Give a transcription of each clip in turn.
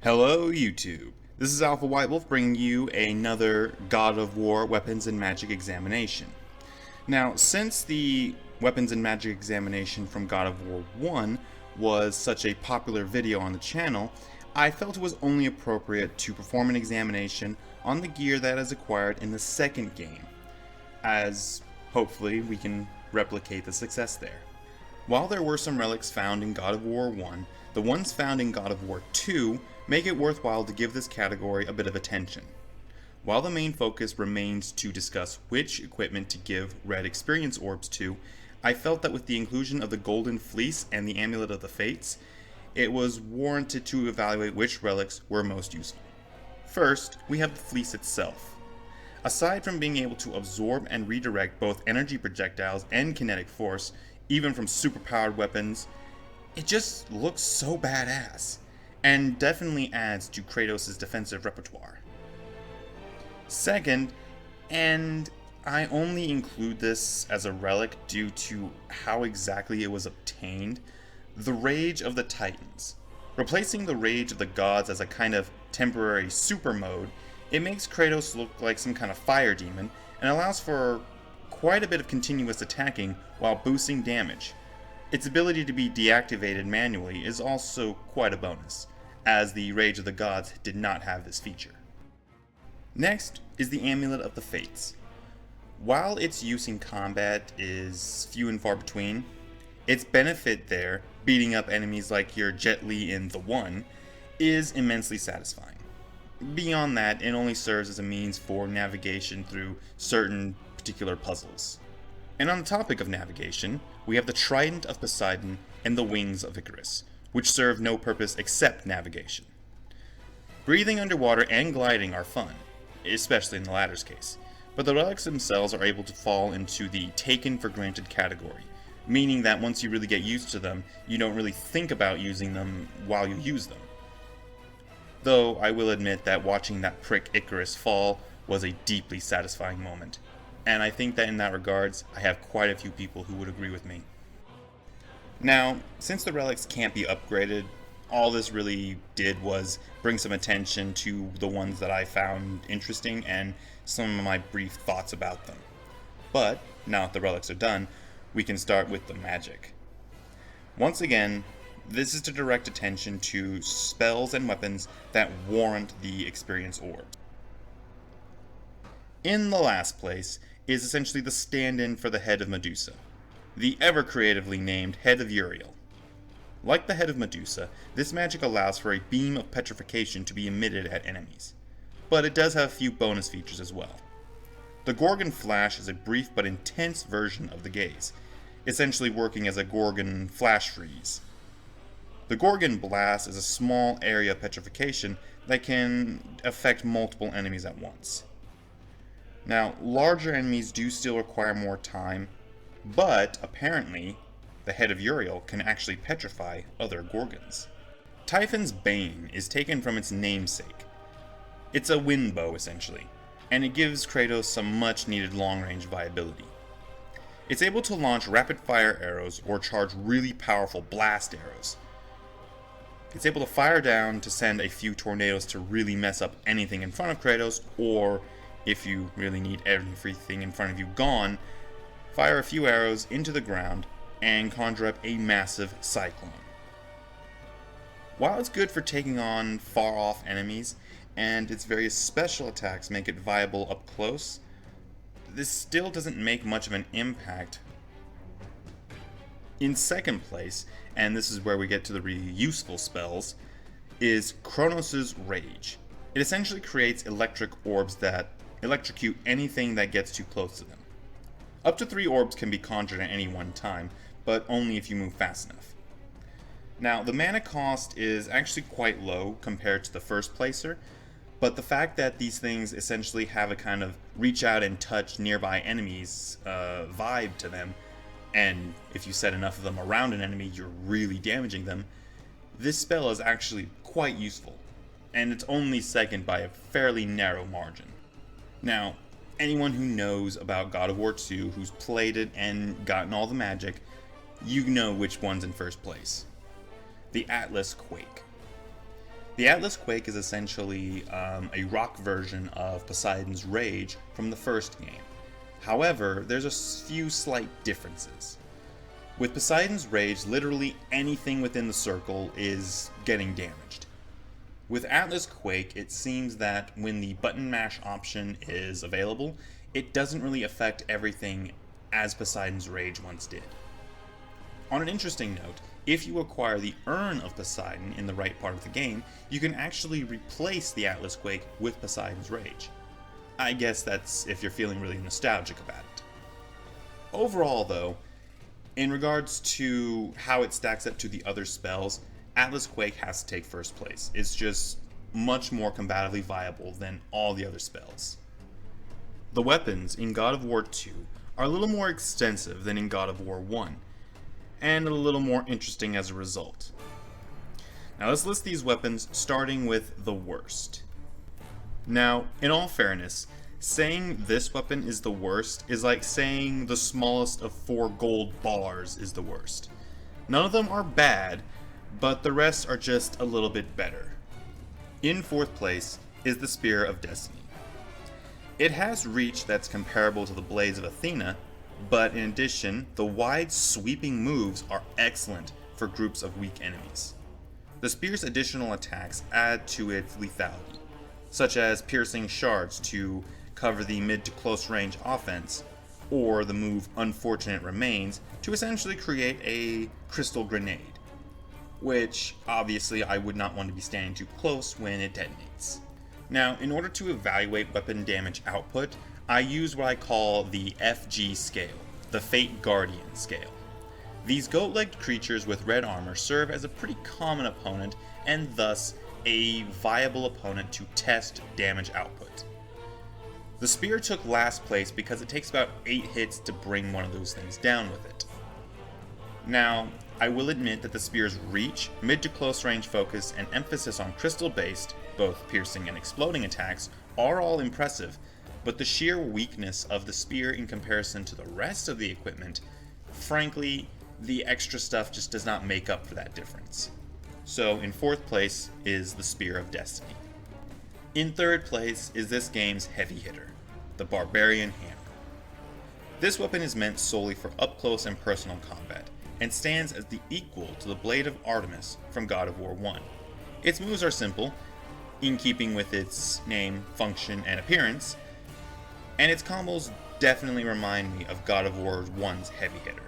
Hello YouTube! This is Alpha White Wolf bringing you another God of War Weapons and Magic examination. Now, since the Weapons and Magic examination from God of War 1 was such a popular video on the channel, I felt it was only appropriate to perform an examination on the gear that is acquired in the second game, as hopefully we can replicate the success there. While there were some relics found in God of War 1, the ones found in God of War 2 make it worthwhile to give this category a bit of attention. While the main focus remains to discuss which equipment to give red experience orbs to, I felt that with the inclusion of the Golden Fleece and the Amulet of the Fates, it was warranted to evaluate which relics were most useful. First, we have the Fleece itself. Aside from being able to absorb and redirect both energy projectiles and kinetic force, even from superpowered weapons, it just looks so badass, and definitely adds to Kratos' defensive repertoire. Second, and I only include this as a relic due to how exactly it was obtained, the Rage of the Titans. Replacing the Rage of the Gods as a kind of temporary super mode, it makes Kratos look like some kind of fire demon, and allows for quite a bit of continuous attacking while boosting damage. Its ability to be deactivated manually is also quite a bonus, as the Rage of the Gods did not have this feature. Next is the Amulet of the Fates. While its use in combat is few and far between, its benefit there, beating up enemies like your Jet Li in The One, is immensely satisfying. Beyond that, it only serves as a means for navigation through certain particular puzzles. And on the topic of navigation, we have the Trident of Poseidon and the Wings of Icarus, which serve no purpose except navigation. Breathing underwater and gliding are fun, especially in the latter's case, but the relics themselves are able to fall into the taken for granted category, meaning that once you really get used to them, you don't really think about using them while you use them. Though I will admit that watching that prick Icarus fall was a deeply satisfying moment, and I think that in that regards, I have quite a few people who would agree with me. Now, since the relics can't be upgraded, all this really did was bring some attention to the ones that I found interesting and some of my brief thoughts about them. But, now that the relics are done, we can start with the magic. Once again, this is to direct attention to spells and weapons that warrant the experience orb. In the last place is essentially the stand-in for the head of Medusa, the ever-creatively named Head of Uriel. Like the Head of Medusa, this magic allows for a beam of petrification to be emitted at enemies, but it does have a few bonus features as well. The Gorgon Flash is a brief but intense version of the gaze, essentially working as a Gorgon Flash Freeze. The Gorgon Blast is a small area of petrification that can affect multiple enemies at once. Now, larger enemies do still require more time, but apparently, the Head of Uriel can actually petrify other Gorgons. Typhon's Bane is taken from its namesake. It's a wind bow, essentially, and it gives Kratos some much needed long-range viability. It's able to launch rapid-fire arrows or charge really powerful blast arrows. It's able to fire down to send a few tornadoes to really mess up anything in front of Kratos, or if you really need everything in front of you gone, fire a few arrows into the ground and conjure up a massive cyclone. While it's good for taking on far-off enemies, and its various special attacks make it viable up close, this still doesn't make much of an impact. In second place, and this is where we get to the really useful spells, is Cronus Rage. It essentially creates electric orbs that electrocute anything that gets too close to them. Up to 3 orbs can be conjured at any one time, but only if you move fast enough. Now, the mana cost is actually quite low compared to the first placer, but the fact that these things essentially have a kind of reach out and touch nearby enemies vibe to them, and if you set enough of them around an enemy, you're really damaging them, this spell is actually quite useful, and it's only second by a fairly narrow margin. Now, anyone who knows about God of War 2, who's played it and gotten all the magic, you know which one's in first place. The Atlas Quake. The Atlas Quake is essentially a rock version of Poseidon's Rage from the first game. However, there's a few slight differences. With Poseidon's Rage, literally anything within the circle is getting damaged. With Atlas Quake, it seems that when the button mash option is available, it doesn't really affect everything as Poseidon's Rage once did. On an interesting note, if you acquire the Urn of Poseidon in the right part of the game, you can actually replace the Atlas Quake with Poseidon's Rage. I guess that's if you're feeling really nostalgic about it. Overall though, in regards to how it stacks up to the other spells, Atlas Quake has to take first place. It's just much more combatively viable than all the other spells. The weapons in God of War 2 are a little more extensive than in God of War 1, and a little more interesting as a result. Now let's list these weapons, starting with the worst. Now, in all fairness, saying this weapon is the worst is like saying the smallest of 4 gold bars is the worst. None of them are bad, but the rest are just a little bit better. In 4th place is the Spear of Destiny. It has reach that's comparable to the Blades of Athena, but in addition, the wide sweeping moves are excellent for groups of weak enemies. The spear's additional attacks add to its lethality, such as piercing shards to cover the mid to close range offense, or the move Unfortunate Remains to essentially create a crystal grenade, which obviously I would not want to be standing too close when it detonates. Now, in order to evaluate weapon damage output, I use what I call the FG scale, the Fate Guardian scale. These goat-legged creatures with red armor serve as a pretty common opponent, and thus a viable opponent to test damage output. The spear took last place because it takes about 8 hits to bring one of those things down with it. Now, I will admit that the spear's reach, mid to close range focus, and emphasis on crystal-based, both piercing and exploding attacks, are all impressive, but the sheer weakness of the spear in comparison to the rest of the equipment, frankly, the extra stuff just does not make up for that difference. So in 4th place is the Spear of Destiny. In 3rd place is this game's heavy hitter, the Barbarian Hammer. This weapon is meant solely for up-close and personal combat, and stands as the equal to the Blade of Artemis from God of War 1. Its moves are simple, in keeping with its name, function, and appearance, and its combos definitely remind me of God of War 1's heavy hitter.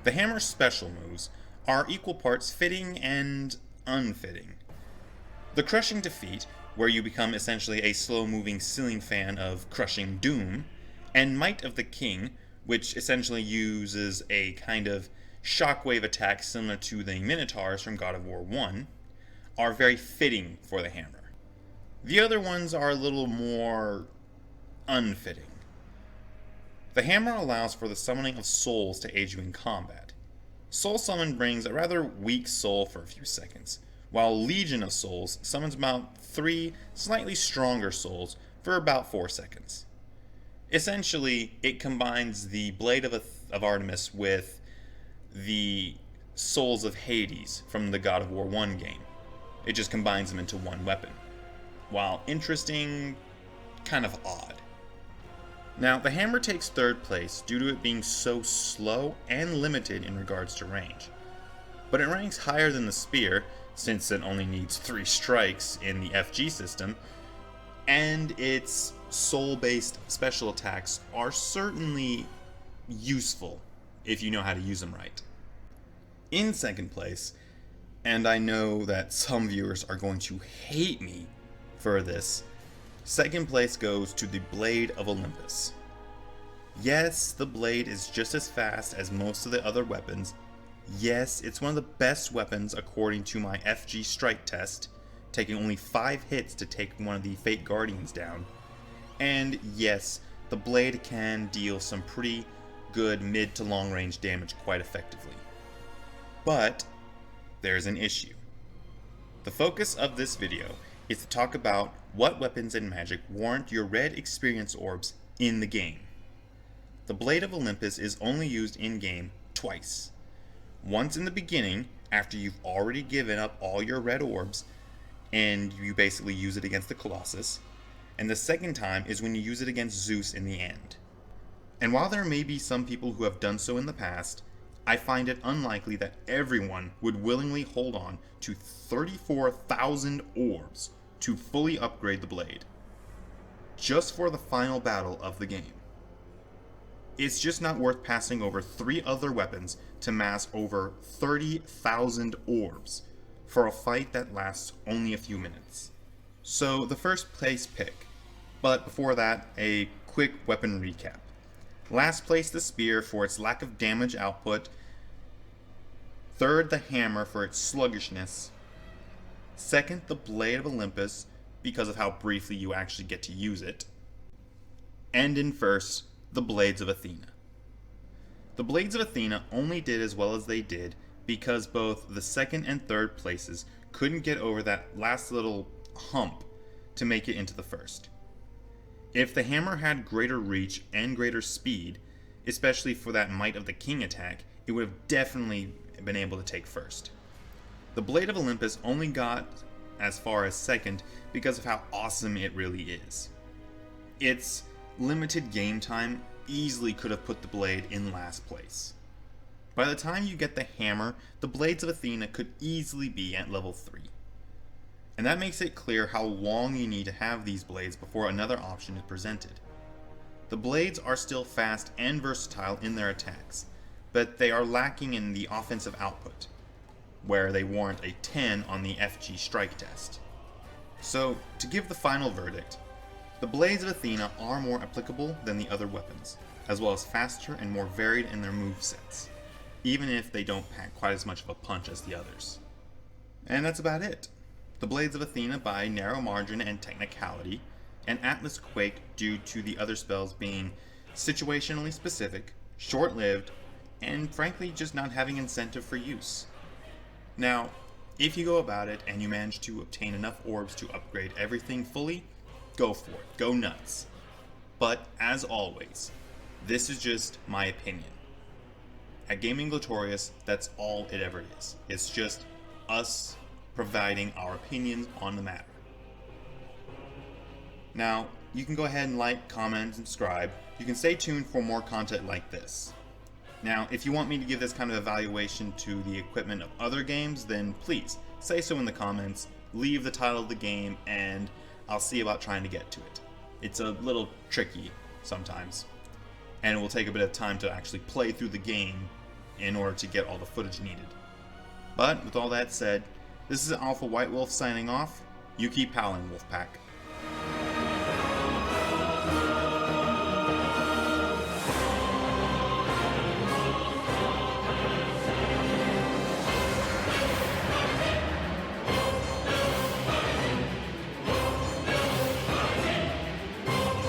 The hammer's special moves are equal parts fitting and unfitting. The Crushing Defeat, where you become essentially a slow-moving ceiling fan of crushing doom, and Might of the King, which essentially uses a kind of shockwave attack similar to the Minotaurs from God of War 1, are very fitting for the hammer. The other ones are a little more unfitting. The hammer allows for the summoning of souls to aid you in combat. Soul Summon brings a rather weak soul for a few seconds, while Legion of Souls summons about 3 slightly stronger souls for about 4 seconds. Essentially, it combines the Blade of Artemis with the Souls of Hades from the God of War 1 game. It just combines them into one weapon. While interesting, kind of odd. Now, the hammer takes 3rd place due to it being so slow and limited in regards to range. But it ranks higher than the spear, since it only needs 3 strikes in the FG system, and its soul-based special attacks are certainly useful if you know how to use them right. In 2nd place, and I know that some viewers are going to hate me for this, 2nd place goes to the Blade of Olympus. Yes, the blade is just as fast as most of the other weapons. Yes, it's one of the best weapons according to my FG strike test, taking only 5 hits to take one of the Fate Guardians down. And yes, the blade can deal some pretty good mid to long range damage quite effectively. But there's an issue. The focus of this video is to talk about what weapons and magic warrant your red experience orbs in the game. The Blade of Olympus is only used in-game twice. Once in the beginning, after you've already given up all your red orbs, and you basically use it against the Colossus, and the second time is when you use it against Zeus in the end. And while there may be some people who have done so in the past, I find it unlikely that everyone would willingly hold on to 34,000 orbs to fully upgrade the blade, just for the final battle of the game. It's just not worth passing over 3 other weapons to mass over 30,000 orbs for a fight that lasts only a few minutes. So the first place pick, but before that, a quick weapon recap. Last place, the spear for its lack of damage output. Third, the hammer for its sluggishness. Second, the blade of Olympus because of how briefly you actually get to use it. And in first, the blades of Athena. The blades of Athena only did as well as they did because both the second and third places couldn't get over that last little hump to make it into the first. If the hammer had greater reach and greater speed, especially for that Might of the King attack, it would have definitely been able to take first. The Blade of Olympus only got as far as second because of how awesome it really is. Its limited game time easily could have put the blade in last place. By the time you get the hammer, the Blades of Athena could easily be at level 3. And that makes it clear how long you need to have these blades before another option is presented. The blades are still fast and versatile in their attacks, but they are lacking in the offensive output, where they warrant a 10 on the FG strike test. So, to give the final verdict, the Blades of Athena are more applicable than the other weapons, as well as faster and more varied in their movesets, even if they don't pack quite as much of a punch as the others. And that's about it. The Blades of Athena by narrow margin and technicality, and Atlas Quake due to the other spells being situationally specific, short-lived, and frankly just not having incentive for use. Now, if you go about it and you manage to obtain enough orbs to upgrade everything fully, go for it, go nuts. But as always, this is just my opinion. At Gaming Glorious, that's all it ever is. It's just us providing our opinions on the matter. Now, you can go ahead and like, comment, and subscribe. You can stay tuned for more content like this. Now, if you want me to give this kind of evaluation to the equipment of other games, then please say so in the comments, leave the title of the game, and I'll see about trying to get to it. It's a little tricky sometimes, and it will take a bit of time to actually play through the game in order to get all the footage needed. But with all that said, this is Alpha White Wolf signing off. You keep howling, Wolfpack.